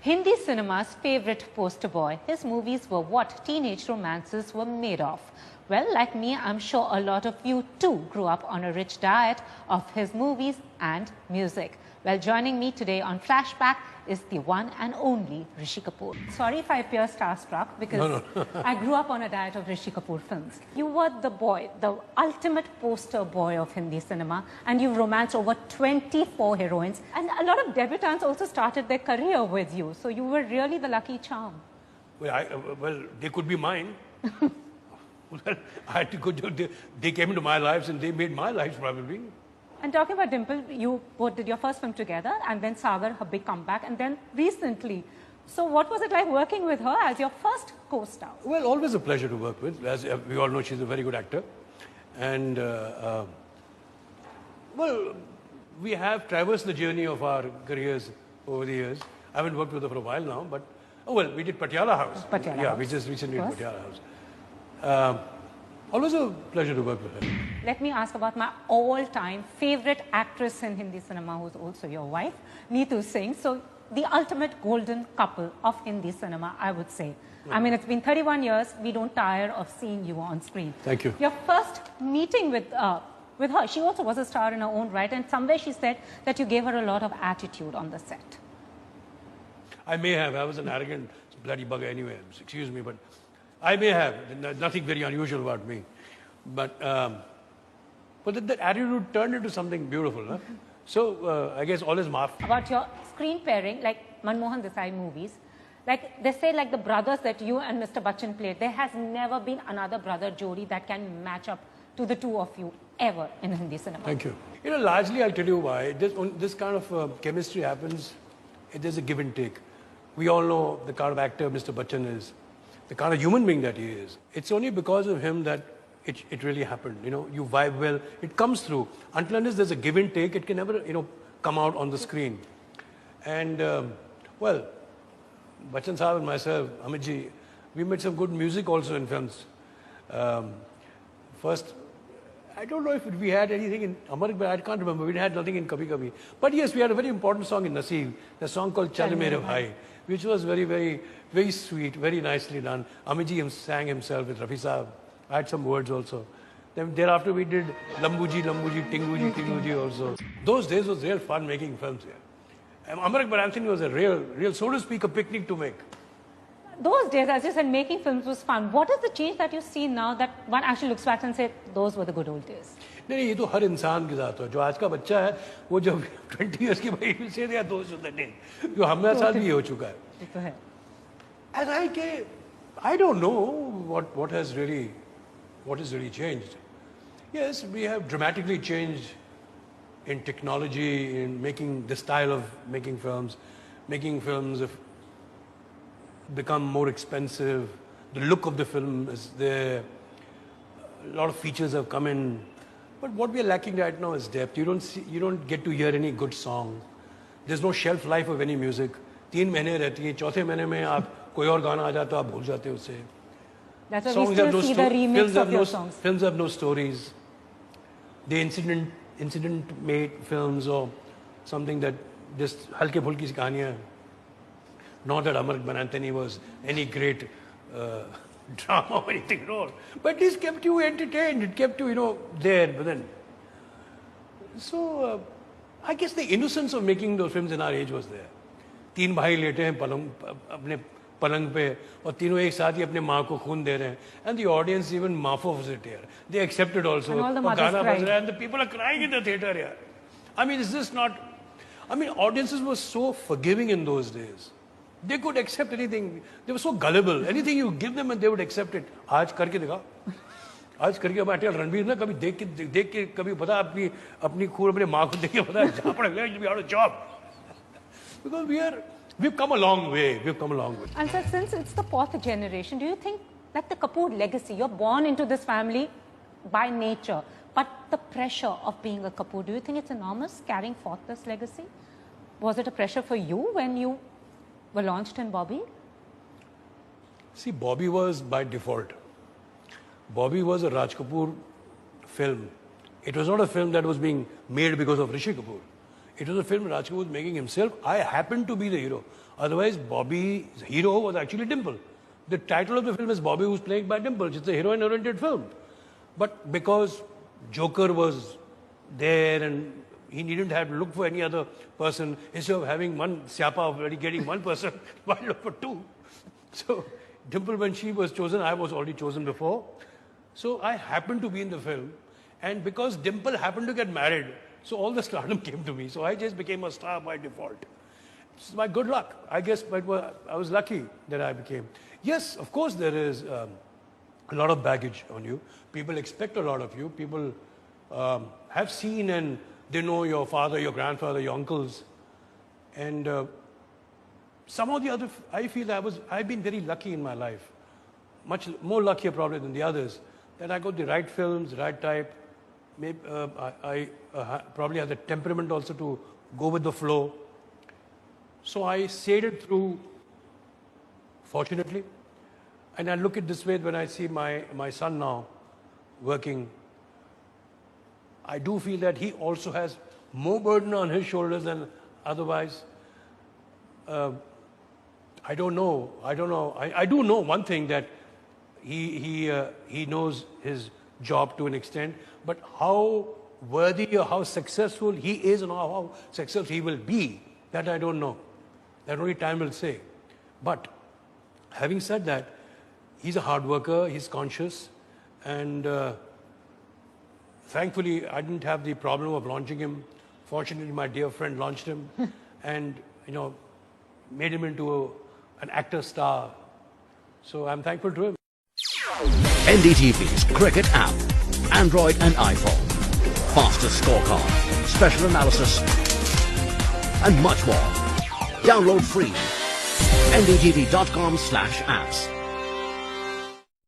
Hindi cinema's favorite poster boy. His movies were what teenage romances were made of. Well, like me, I'm sure a lot of you too grew up on a rich diet of his movies and music. Well, joining me today on Flashback is the one and only Rishi Kapoor. Sorry if I appear starstruck because I grew up on a diet of Rishi Kapoor films. You were the boy, the ultimate poster boy of Hindi cinema, and you've romanced over 24 heroines. And a lot of debutantes also started their career with you. So you were really the lucky charm. Well, they could be mine. Well, I had to go. They came into my lives and they made my lives probably. And talking about Dimple, you both did your first film together, and then Sagar, her big comeback, and then recently. So what was it like working with her as your first co-star? Well, always a pleasure to work with. As we all know, she's a very good actor. And, well, we have traversed the journey of our careers over the years. I haven't worked with her for a while now, but, we did Patiala House. We just recently did Patiala House. Always a pleasure to work with her. Let me ask about my all-time favorite actress in Hindi cinema, who's also your wife, Neetu Singh. So, the ultimate golden couple of Hindi cinema, I would say. I mean, it's been 31 years. We don't tire of seeing you on screen. Thank you. Your first meeting with her, she also was a star in her own right, and somewhere she said that you gave her a lot of attitude on the set. I may have. I was an arrogant bloody bugger anyway. Excuse me, but I may have. Nothing very unusual about me. But that attitude turned into something beautiful. Huh? So I guess all is maaf. About your screen pairing, like Manmohan Desai movies, like they say like the brothers that you and Mr. Bachchan played, there has never been another brother Jodi that can match up to the two of you ever in Hindi cinema. Thank you. You know, largely I'll tell you why. This kind of chemistry happens, there's a give and take. We all know the kind of actor Mr. Bachchan is, the kind of human being that he is. It's only because of him that it really happened. You know, you vibe well, it comes through. Until unless there's a give and take, it can never, come out on the screen. And, well, Bachchan Saab and myself, Amit ji, we made some good music also in films. First, I don't know if we had anything in Amar Akbar, I can't remember. We had nothing in Kabhi Kabhi. But yes, we had a very important song in Naseeb, the song called Chal Mere Bhai, which was very, very, very sweet, very nicely done. Amit ji sang himself with Rafi Saab. I had some words also. Then thereafter we did Lambuji, Lambuji, Tinguji, Tinguji also. Those days was real fun making films here. Amar Akbar Anthony was a real, so to speak, a picnic to make. Those days, as you said, making films was fun. What is the change that you see now that one actually looks back and says, those were the good old days? नहीं ये तो हर इंसान के साथ है जो आज का बच्चा है वो जब 20 years की भाई से दिया दोस्त होते नहीं जो हमारे साथ भी हो चुका है ये तो है and I don't know what has really changed. Yes, we have dramatically changed in technology, in making the style of making films have become more expensive. The look of the film is there. A lot of features have come in. But what we are lacking right now is depth. You don't get to hear any good song. There's no shelf life of any music. 3 महीने रहती है, चौथे महीने में आप कोई और गाना आ जाता है, आप भूल जाते हो उसे. That's why we still see the remix of your songs. Films have no stories. The incident made films or something that just halke phulki si kahaniyan. Not that Amar Akbar Anthony was any great drama or anything at all. But this kept you entertained. It kept you, there. But then, so I guess the innocence of making those films in our age was there. 3 भाई लेटे हैं अपने पलंग पे और तीनों एक साथ ही अपने माँ को खून दे रहे हैं. And the audience even माफ of it here. They accepted also. And all the mothers cried. And the people are crying in the theater here. I mean, is this not? I mean, audiences were so forgiving in those days. They could accept anything. They were so gullible. Anything you give them and they would accept it. आज करके दिखा. आज करके बैठे रणबीर ना कभी देख के कभी पता अपनी खून अपने माँ को देख के पता जहाँ पड़ेगा you'll be out of job. Because we've come a long way. And so since it's the 4th generation, do you think like the Kapoor legacy, you're born into this family by nature, but the pressure of being a Kapoor, do you think it's enormous carrying forth this legacy? Was it a pressure for you when you were launched in Bobby? See, Bobby was by default. Bobby was a Raj Kapoor film. It was not a film that was being made because of Rishi Kapoor. It was a film Raj Kapoor was making himself. I happened to be the hero. Otherwise, Bobby's hero was actually Dimple. The title of the film is Bobby, who's played by Dimple. It's a heroine-oriented film. But because Joker was there and he didn't have to look for any other person, instead of having one siapa already getting one person, why look for two? So Dimple, when she was chosen, I was already chosen before. So I happened to be in the film. And because Dimple happened to get married, so all the stardom came to me. So I just became a star by default. It's my good luck. I guess I was lucky that I became. Yes, of course there is a lot of baggage on you. People expect a lot of you. People have seen and they know your father, your grandfather, your uncles. And some of the other, I feel I've been very lucky in my life. Much more luckier probably than the others. That I got the right films, the right type. Maybe, I probably have the temperament also to go with the flow. So I sailed through, fortunately. And I look at this way when I see my son now working. I do feel that he also has more burden on his shoulders than otherwise. I don't know. I do know one thing, that he knows his job to an extent, but how worthy or how successful he is and how successful he will be, that I don't know. That only time will say. But having said that, he's a hard worker, he's conscious, and thankfully I didn't have the problem of launching him. Fortunately, my dear friend launched him and, made him into an actor star. So I'm thankful to him. NDTV's cricket app, Android and iPhone, fastest scorecard, special analysis, and much more. Download free. ndtv.com/apps.